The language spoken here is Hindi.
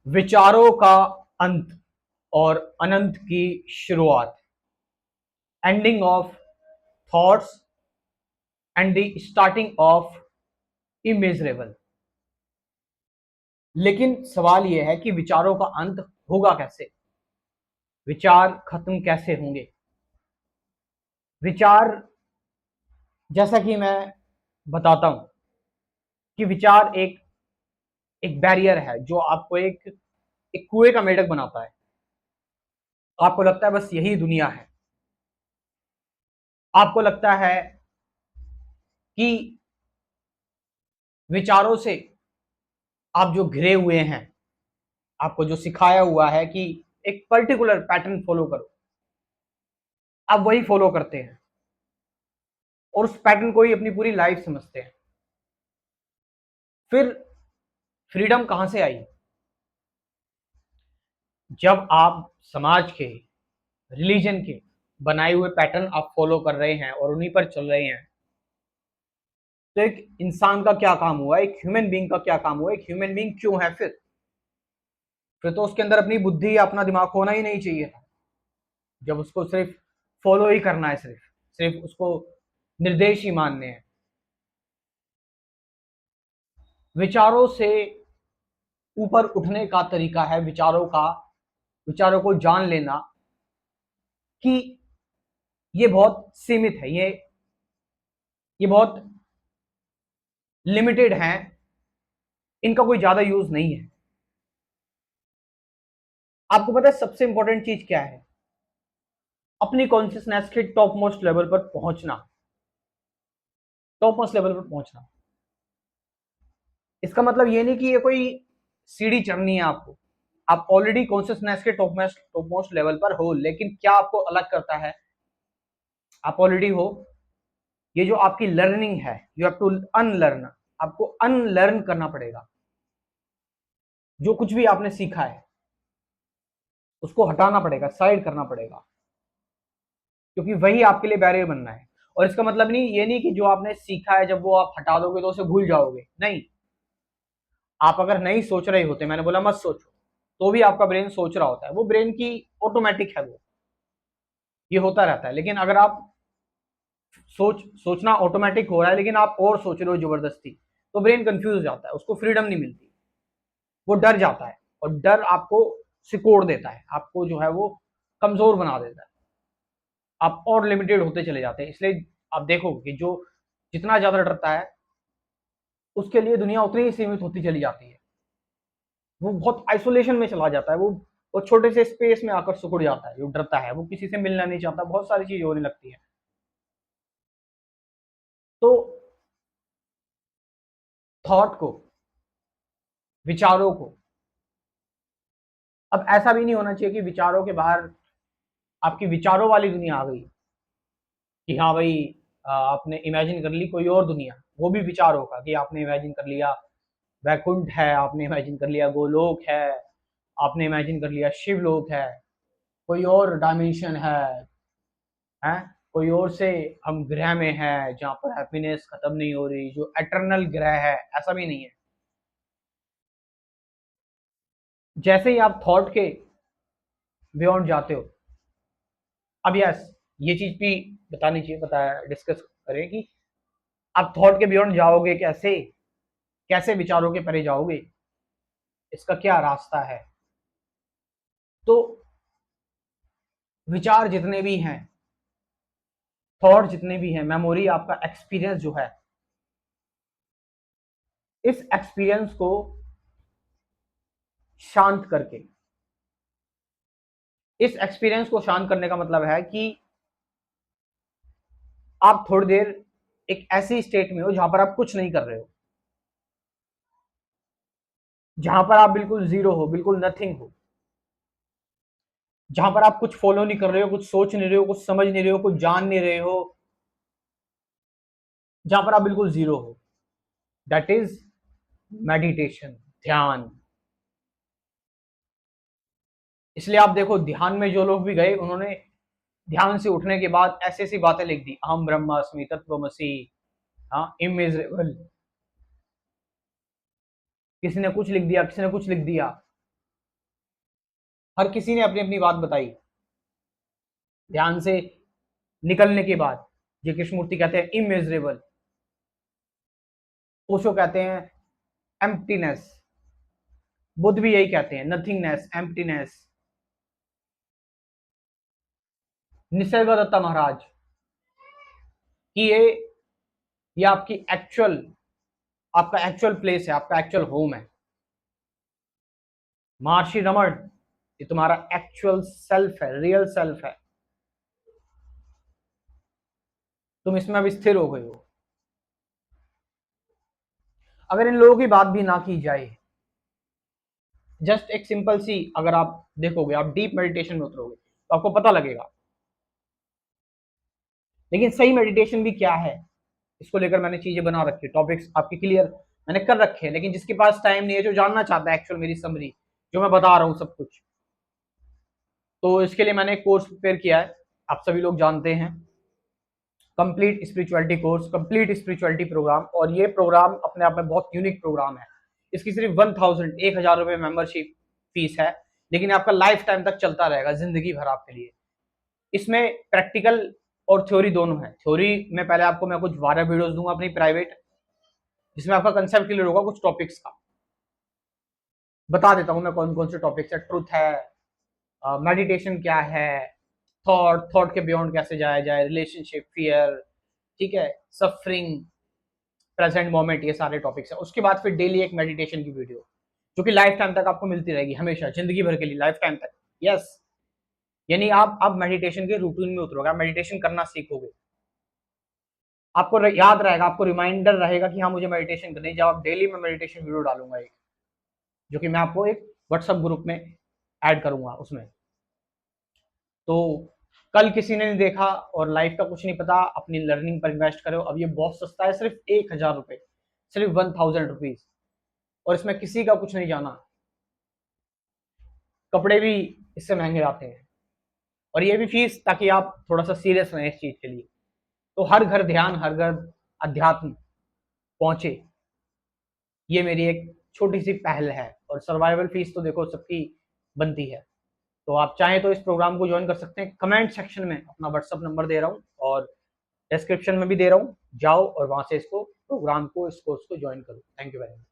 विचारों का अंत और अनंत की शुरुआत, ending of thoughts and the starting of immeasurable. लेकिन सवाल यह है कि विचारों का अंत होगा कैसे, विचार खत्म कैसे होंगे। विचार, जैसा कि मैं बताता हूं कि विचार एक एक बैरियर है जो आपको एक कुएं का मेढक बनाता है। आपको लगता है बस यही दुनिया है। आपको लगता है कि विचारों से आप जो घिरे हुए हैं, आपको जो सिखाया हुआ है कि एक पर्टिकुलर पैटर्न फॉलो करो, आप वही फॉलो करते हैं और उस पैटर्न को ही अपनी पूरी लाइफ समझते हैं। फिर फ्रीडम कहां से आई? जब आप समाज के, रिलीजन के बनाए हुए पैटर्न आप फॉलो कर रहे हैं और उन्हीं पर चल रहे हैं, तो एक इंसान का क्या काम हुआ, एक ह्यूमन बीइंग का क्या काम हुआ, एक ह्यूमन बीइंग क्यों है? फिर तो उसके अंदर अपनी बुद्धि या अपना दिमाग होना ही नहीं चाहिए था। जब उसको सिर्फ फॉलो ही करना है, सिर्फ सिर्फ उसको निर्देश ही मानने हैं। विचारों से ऊपर उठने का तरीका है विचारों को जान लेना कि ये बहुत सीमित है, ये बहुत लिमिटेड हैं, इनका कोई ज्यादा यूज नहीं है। आपको पता है सबसे इंपॉर्टेंट चीज क्या है? अपनी कॉन्शियसनेस के टॉप मोस्ट लेवल पर पहुंचना। टॉप मोस्ट लेवल पर पहुंचना, इसका मतलब ये नहीं कि ये कोई सीढ़ी चढ़नी है आपको। आप ऑलरेडी कॉन्शियसनेस के टॉप मोस्ट लेवल पर हो, लेकिन क्या आपको अलग करता है? आप ऑलरेडी हो। ये जो आपकी लर्निंग है, यू हैव टू अनलर्न। आपको अनलर्न करना पड़ेगा। जो कुछ भी आपने सीखा है उसको हटाना पड़ेगा, साइड करना पड़ेगा, क्योंकि वही आपके लिए बैरियर बनना है। और इसका मतलब नहीं, ये नहीं कि जो आपने सीखा है जब वो आप हटा दोगे तो उसे भूल जाओगे, नहीं। आप अगर नहीं सोच रहे होते, मैंने बोला मत सोचो, तो भी आपका ब्रेन सोच रहा होता है, वो ब्रेन की ऑटोमेटिक है, वो ये होता रहता है। लेकिन अगर आप सोचना ऑटोमेटिक हो रहा है लेकिन आप और सोच रहे हो जबरदस्ती, तो ब्रेन कंफ्यूज हो जाता है, उसको फ्रीडम नहीं मिलती, वो डर जाता है। और डर आपको सिकोड़ देता है, आपको जो है वो कमजोर बना देता है, आप और लिमिटेड होते चले जाते हैं। इसलिए आप देखो कि जो जितना ज्यादा डरता है उसके लिए दुनिया उतनी ही सीमित होती चली जाती है। वो बहुत आइसोलेशन में चला जाता है, वो छोटे से स्पेस में आकर सिकुड़ जाता है। जो डरता है वो किसी से मिलना नहीं चाहता, बहुत सारी चीजें होने लगती है। तो थॉट को, विचारों को, अब ऐसा भी नहीं होना चाहिए कि विचारों के बाहर आपकी विचारों वाली दुनिया आ गई कि हाँ भाई, आपने इमेजिन कर ली कोई और दुनिया, वो भी विचार होगा कि आपने इमेजिन कर लिया वैकुंठ है, आपने इमेजिन कर लिया गोलोक है, आपने इमेजिन कर लिया शिवलोक है, कोई और डायमेंशन है, कोई और से हम ग्रह में है जहाँ पर हैप्पीनेस खत्म नहीं हो रही, जो एटर्नल ग्रह है। ऐसा भी नहीं है। जैसे ही आप थॉट के बियॉन्ड जाते हो, अब यस, ये चीज भी बतानी चाहिए, बताया, डिस्कस करें कि आप थॉट के बियॉन्ड जाओगे कैसे, कैसे विचारों के परे जाओगे, इसका क्या रास्ता है। तो विचार जितने भी हैं, थॉट जितने भी हैं, मेमोरी, आपका एक्सपीरियंस जो है, इस एक्सपीरियंस को शांत करके, इस एक्सपीरियंस को शांत करने का मतलब है कि आप थोड़ी देर एक ऐसी स्टेट में हो जहां पर आप कुछ नहीं कर रहे हो, जहां पर आप बिल्कुल जीरो हो, बिल्कुल नथिंग हो, जहां पर आप कुछ फॉलो नहीं कर रहे हो, कुछ सोच नहीं रहे हो, कुछ समझ नहीं रहे हो, कुछ जान नहीं रहे हो, जहां पर आप बिल्कुल जीरो हो। दैट इज मेडिटेशन, ध्यान। इसलिए आप देखो, ध्यान में जो लोग भी गए, उन्होंने ध्यान से उठने के बाद ऐसी ऐसी बातें लिख दी, अहम ब्रह्मास्मि, तत्वमसी, हाँ, इमेजरेबल, किसी ने कुछ लिख दिया, किसी ने कुछ लिख दिया। हर किसी ने अपनी अपनी बात बताई। ध्यान से निकलने के बाद ये कृष्णमूर्ति कहते हैं इमेजरेबल, ओशो कहते हैं एम्प्टीनेस, बुद्ध भी यही कहते हैं, एम्प्टीनेस। निसर्गदत्ता महाराज कि ये आपकी आपका एक्चुअल प्लेस है, आपका एक्चुअल होम है। महर्षि रमण, ये तुम्हारा एक्चुअल सेल्फ है, रियल सेल्फ है, तुम इसमें अब स्थिर हो गए हो। अगर इन लोगों की बात भी ना की जाए, जस्ट एक सिंपल सी अगर आप देखोगे, आप डीप मेडिटेशन में उतरोगे तो आपको पता लगेगा। लेकिन सही मेडिटेशन भी क्या है, इसको लेकर मैंने चीजें बना रखी है, टॉपिक्स आपके क्लियर मैंने कर रखे हैं। लेकिन जिसके पास टाइम नहीं है, जो जानना चाहता है एक्चुअल मेरी समरी जो मैं बता रहा हूँ सब कुछ, तो इसके लिए मैंने एक कोर्स प्रिपेयर किया है, आप सभी लोग जानते हैं, complete spirituality course, complete spirituality program. और ये प्रोग्राम अपने आप में बहुत यूनिक प्रोग्राम है। इसकी सिर्फ 1000 रुपए मेंबरशिप फीस है, लेकिन आपका लाइफ टाइम तक चलता रहेगा, जिंदगी भर आपके लिए। इसमें प्रैक्टिकल और थ्योरी दोनों है। थ्योरी में पहले आपको मैं कुछ 12 वीडियोस दूंगा अपनी प्राइवेट, जिसमें आपका कंसेप्ट क्लियर होगा कुछ टॉपिक्स का। बता देता हूँ मैं कौन कौन से टॉपिक्स है। ट्रुथ है, मेडिटेशन क्या है, थॉट के बियॉन्ड कैसे जाया जाए, रिलेशनशिप, फियर, ठीक है, सफरिंग, प्रेजेंट मोमेंट, ये सारे टॉपिक्स है। उसके बाद फिर डेली एक मेडिटेशन की वीडियो जो कि लाइफ टाइम तक आपको मिलती रहेगी, हमेशा जिंदगी भर के लिए, लाइफ टाइम तक। यस, यानी आप मेडिटेशन के रूटीन में उतरोगे, आप मेडिटेशन करना सीखोगे, आपको याद रहेगा, आपको रिमाइंडर रहेगा कि हाँ मुझे मेडिटेशन करनी है। जब आप डेली में मेडिटेशन वीडियो डालूंगा एक, जो कि मैं आपको एक व्हाट्सएप ग्रुप में ऐड करूंगा उसमें। तो कल किसी ने नहीं देखा और लाइफ का कुछ नहीं पता, अपनी लर्निंग पर इन्वेस्ट करो। अब ये बहुत सस्ता है, सिर्फ 1000 रुपए, सिर्फ 1000 रुपीज, और इसमें किसी का कुछ नहीं जाना। कपड़े भी इससे महंगे आते हैं, और ये भी फीस ताकि आप थोड़ा सा सीरियस रहें इस चीज के लिए। तो हर घर ध्यान, हर घर अध्यात्म पहुंचे, ये मेरी एक छोटी सी पहल है। और सर्वाइवल फीस तो देखो सबकी बनती है। तो आप चाहें तो इस प्रोग्राम को ज्वाइन कर सकते हैं। कमेंट सेक्शन में अपना व्हाट्सअप नंबर दे रहा हूँ और डिस्क्रिप्शन में भी दे रहा हूँ, जाओ और वहां से इसको प्रोग्राम को, इस कोर्स को ज्वाइन करो। Thank you very much.